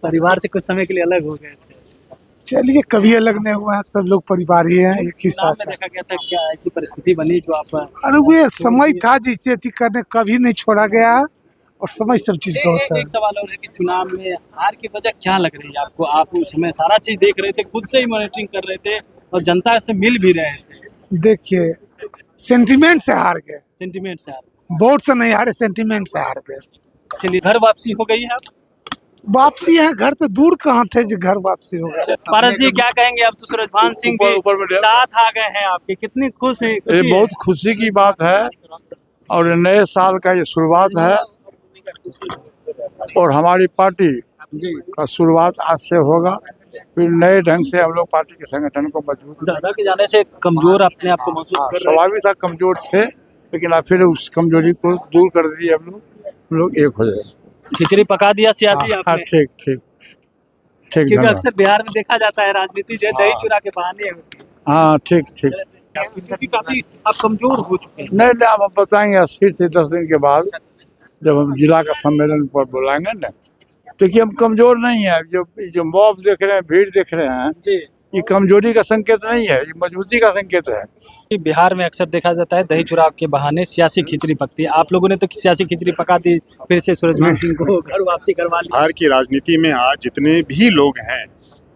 परिवार से कुछ समय के लिए अलग हो गए थे। चलिए, कभी अलग नहीं हुआ है, सब लोग परिवार ही हैं, एक ही चुनाव साथ में हैं। देखा गया था, क्या ऐसी परिस्थिति बनी जो आप अरे वो समय था जिससे थी करने, कभी नहीं छोड़ा गया और समय सब चीज का होता है। एक सवाल और है कि चुनाव में हार की वजह क्या लग रही है आपको? आप उस समय सारा चीज देख रहे थे, खुद से ही मॉनिटरिंग कर रहे थे और जनता से मिल भी रहे थे। देखिए, सेंटिमेंट से हार गए, सेंटिमेंट से आप, वोट से नहीं हारे, सेंटिमेंट से हार गए। चलिए, घर वापसी हो गई है आप? वापसी है, घर तो दूर कहाँ थे जो घर वापसी हो गया। पारस जी, क्या कहेंगे? अब तो सूरजभान सिंह भी साथ आ गए हैं आपके, कितनी खुश है? ये बहुत खुशी की बात है और नए साल का ये शुरुआत है और हमारी पार्टी जी, का शुरुआत आज से होगा। फिर नए ढंग से हम लोग पार्टी के संगठन को मजबूत दादा के जाने से कमजोर अपने आप को महसूस कर रहे हैं। स्वाभाविक था, कमजोर थे, लेकिन अब फिर उस कमजोरी को दूर कर दिए हम लोग एक हो जाए। खिचड़ी पका दिया सियासी हाँ, आपने। ठीक ठीक ठीक, क्योंकि धन्यवाद। अक्सर बिहार में देखा जाता है राजनीति जो है दही चूरा के बहाने होती है। हाँ, ठीक ठीक। क्योंकि काफी आप कमजोर हो चुके हैं। नहीं नहीं, अब हम बताएंगे फिर से 10 दिन के बाद जब हम जिला का सम्मेलन पर बुलाएंगे ना। क्योंकि हम कमजोर नहीं है, जो मॉब देख रहे हैं, भीड़ देख रहे हैं, जी, ये कमजोरी का संकेत नहीं है, ये मजबूती का संकेत है। कि बिहार में अक्सर देखा जाता है दही चूरा के बहाने सियासी खिचड़ी पकती है। आप लोगों ने तो सियासी खिचड़ी पका दी, फिर से सूरजभान सिंह को घर वापसी करवा ली। बिहार की राजनीति में आज जितने भी लोग हैं,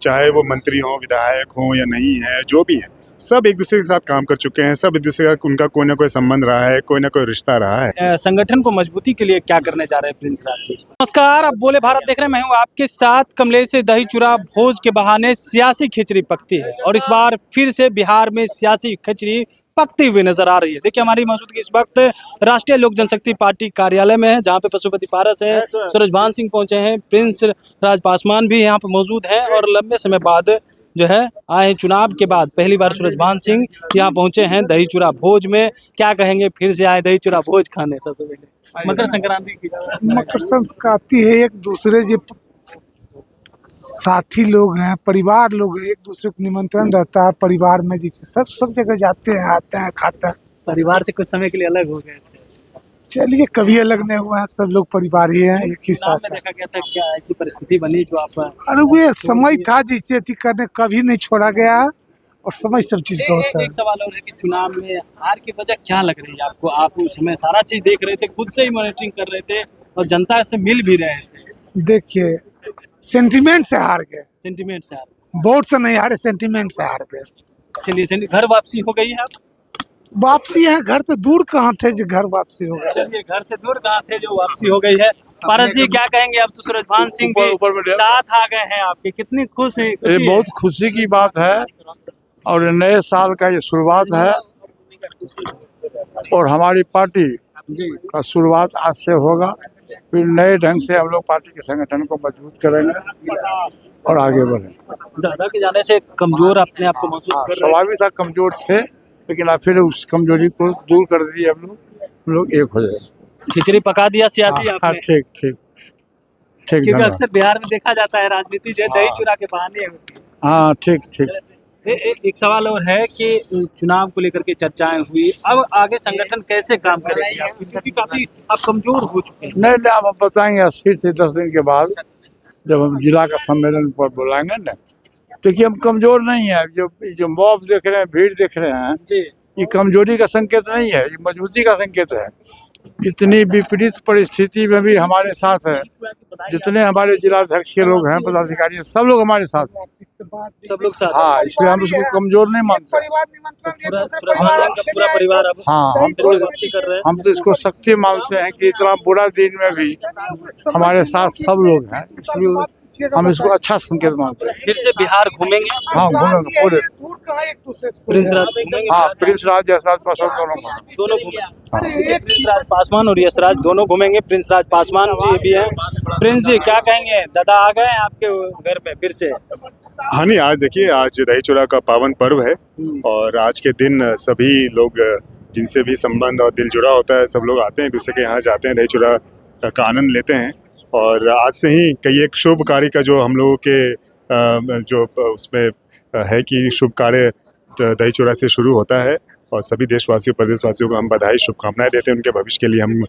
चाहे वो मंत्री हों, विधायक हों या नहीं है, जो भी है, सब एक दूसरे के साथ काम कर चुके हैं। सब एक दूसरे का उनका कोई ना कोई संबंध रहा है, कोई ना कोई रिश्ता रहा है। संगठन को मजबूती के लिए क्या करने जा रहे हैं प्रिंस राज जी? नमस्कार, आप बोले भारत देख रहे हैं, मैं हूं आपके साथ। कमलेश से दही चूरा भोज के बहाने सियासी खिचड़ी पकती है और इस बार फिर से बिहार में सियासी खिचड़ी पकती हुई नजर आ रही है। देखिए, हमारी मौजूदगी इस वक्त राष्ट्रीय लोक जनशक्ति पार्टी कार्यालय में है, जहां पे पशुपति पारस है, सूरजभान सिंह पहुंचे हैं, प्रिंस राज पासवान भी यहाँ पे मौजूद हैं और लंबे समय बाद जो है आए चुनाव के बाद पहली बार सूरजभान सिंह यहाँ पहुंचे हैं दही चूरा भोज में। क्या कहेंगे, फिर से आए दही चूरा भोज खाने? सबसे पहले मकर संक्रांति की मकर संक्रांति है, एक दूसरे जो साथी लोग हैं, परिवार लोग हैं, एक दूसरे को निमंत्रण रहता है परिवार में, जिससे सब जगह जाते हैं, आते हैं, खाते हैं। परिवार से कुछ समय के लिए अलग हो गए थे। चलिए, कभी अलग नहीं हुआ है, सब लोग परिवार ही हैं, एक ही चुनाव साथ में हैं। देखा गया था, क्या ऐसी परिस्थिति बनी जो आप अरे वो समय था जिससे थी करने, कभी नहीं छोड़ा गया और समय सब चीज का होता है। एक सवाल और है कि चुनाव में हार की वजह क्या लग रही है आपको? आप उस समय सारा चीज देख रहे थे, खुद से ही मॉनिटरिंग कर रहे थे और जनता से मिल भी रहे थे। देखिए, सेंटिमेंट से हार गए, सेंटिमेंट से आप, वोट से नहीं हारे, सेंटिमेंट से हार गए। चलिए, घर वापसी हो गई है आप? वापसी है, घर तो दूर कहाँ थे जो घर वापसी हो गया। चलिए, घर से दूर कहाँ थे जो वापसी हो गई है। पारस जी, क्या कहेंगे? अब तो सूरजभान सिंह भी साथ आ गए हैं आपके, कितनी खुश है? ये बहुत खुशी की बात है और नए साल का ये शुरुआत है और हमारी पार्टी जी, का शुरुआत आज से होगा। फिर नए ढंग से हम लोग पार्टी के संगठन को मजबूत करेंगे और आगे बढ़ेंगे। दादा के जाने से कमजोर अपने आप को महसूस कर रहे हैं। स्वाभाविक था, कमजोर थे, लेकिन अब फिर उस कमजोरी को दूर कर दिए हम लोग एक हो जाए। खिचड़ी पका दिया सियासी हाँ, आपने। ठीक ठीक ठीक, क्योंकि धन्यवाद। अक्सर बिहार में देखा जाता है राजनीति जो है दही चूरा के बहाने होती है। हाँ, ठीक ठीक। एक सवाल और है कि चुनाव को लेकर के चर्चाएं हुई, अब आगे संगठन कैसे काम करेगा? क्योंकि काफी आप कमजोर हो चुके हैं। नहीं नहीं, अब हम बताएंगे फिर से 10 दिन के बाद जब हम जिला का सम्मेलन पर बुलाएंगे ना। क्योंकि हम कमजोर नहीं है, जो मॉब देख रहे हैं, भीड़ देख रहे हैं, जी, ये कमजोरी का संकेत नहीं है, ये मजबूती का संकेत है। इतनी विपरीत परिस्थिति में भी हमारे साथ है, जितने हमारे जिलाध्यक्ष के लोग हैं, पदाधिकारी हैं, सब लोग हमारे साथ हैं। सब लोग साथ। हाँ, इसलिए हम उसको कमजोर नहीं मानते। परिवार निमंत्रण दिए, पूरा दूसरे सूरजभान परिवार सिंह का पूरा परिवार अब हाँ, वापसी कर रहे हैं। हम तो इसको शक्ति मानते हैं कि इतना बुरा दिन में भी हमारे साथ सब लोग हैं, इसलिए हम इसको अच्छा संकेत मानते हैं। फिर से बिहार घूमेंगे? हाँ, घूमेंगे पूरे। दूर कहाँ एक दूसरे से प्रिंस राज घूमेंगे? हाँ, प्रिंस राज, यशराज पासवान दोनों घूमेंगे। दोनों घूमेंगे। प्रिंस राज पासवान और यशराज दोनों घूमेंगे। प्रिंस राज पासवान जी भी हैं। प्रिंस जी, क्या कहेंगे? दादा आ गए हैं आपके घर में फिर से? हाँ नहीं, आज देखिए, आज दही चूरा का पावन पर्व है और आज के दिन सभी लोग जिनसे भी संबंध और दिल जुड़ा होता है, सब लोग आते हैं, एक दूसरे के यहाँ जाते हैं, दही चूरा का आनंद लेते हैं। और आज से ही कई एक शुभ कार्य का जो हम लोगों के जो उसमें है कि शुभ कार्य दही चूड़ा से शुरू होता है और सभी देशवासियों प्रदेशवासियों को हम बधाई शुभकामनाएं देते हैं। उनके भविष्य के लिए हम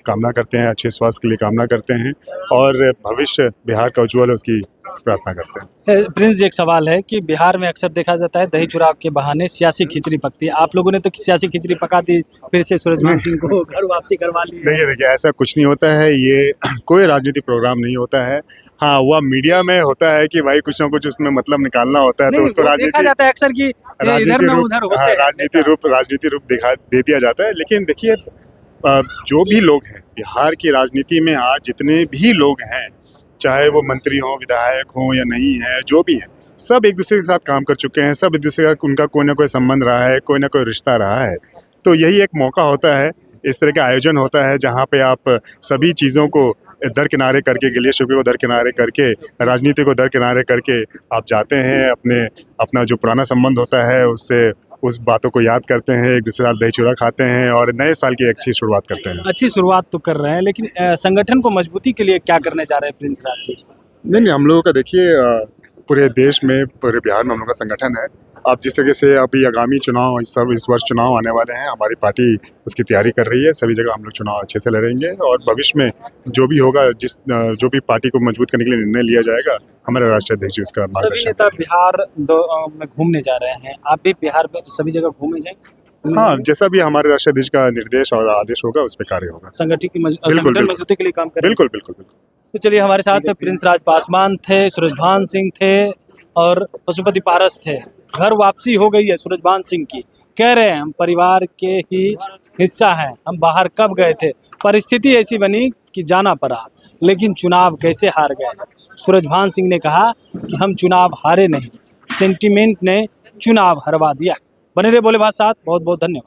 कामना करते हैं, अच्छे स्वास्थ्य के लिए कामना करते हैं और भविष्य बिहार का उज्ज्वल है उसकी प्रार्थना करते हैं। प्रिंस जी, एक सवाल है कि बिहार में अक्सर देखा जाता है दही चूड़ा के बहाने सियासी खिचड़ी पकती है। आप लोगों ने तो सियासी खिचड़ी पका दी, फिर से सूरजभान सिंह को घर वापसी करवा ली। देखिए ऐसा कुछ नहीं होता है, ये कोई राजनीतिक प्रोग्राम नहीं होता है। हाँ, वह मीडिया में होता है कि भाई कुछ ना कुछ उसमें मतलब निकालना होता है, तो उसको देखा जाता है अक्सर कि इधर में उधर होते हैं। राजनीति रूप दिखा दे दिया जाता है। लेकिन देखिए जो भी लोग हैं बिहार की राजनीति में, आज जितने भी लोग हैं, चाहे वो मंत्री हों, विधायक हों या नहीं है, जो भी है, सब एक दूसरे के साथ काम कर चुके हैं। सब एक दूसरे का उनका कोई ना कोई संबंध रहा है, कोई ना कोई रिश्ता रहा है। तो यही एक मौका होता है, इस तरह का आयोजन होता है जहाँ पे आप सभी चीज़ों को दरकिनारे करके, गिले शिकवे को दरकिनारे करके, राजनीति को दरकिनारे करके आप जाते हैं, अपना जो पुराना संबंध होता है उससे उस बातों को याद करते हैं, एक दूसरे साथ दही चूड़ा खाते हैं और नए साल की अच्छी शुरुआत करते हैं। अच्छी शुरुआत तो कर रहे हैं, लेकिन संगठन को मजबूती के लिए क्या करने जा रहे हैं प्रिंस राज जी? नहीं, हम लोगों का देखिए पूरे देश में, पूरे बिहार में हम लोग का संगठन है। अब जिस तरीके से अभी आगामी चुनाव, इस वर्ष चुनाव आने वाले हैं, हमारी पार्टी उसकी तैयारी कर रही है। सभी जगह हम लोग चुनाव अच्छे से लड़ेंगे और भविष्य में जो भी होगा, जो भी पार्टी को मजबूत करने के लिए निर्णय लिया जाएगा, हमारे राष्ट्रीय अध्यक्ष जी उसका मार्गदर्शन। सभी नेता बिहार में घूमने जा रहे हैं, आप भी बिहार में सभी जगह घूमे जाएंगे? हाँ, जैसा भी हमारे राष्ट्रीय अध्यक्ष का निर्देश और आदेश होगा उस पर कार्य होगा। संगठन मजबूती के लिए काम करें। बिल्कुल। तो चलिए, हमारे साथ प्रिंस राज पासवान थे, सूरजभान सिंह थे और पशुपति पारस थे। घर वापसी हो गई है सूरजभान सिंह की। कह रहे हैं हम परिवार के ही हिस्सा हैं, हम बाहर कब गए थे, परिस्थिति ऐसी बनी कि जाना पड़ा, लेकिन चुनाव कैसे हार गए। सूरजभान सिंह ने कहा कि हम चुनाव हारे नहीं, सेंटिमेंट ने चुनाव हरवा दिया। बने रहे बोले भात साथ। बहुत बहुत धन्यवाद।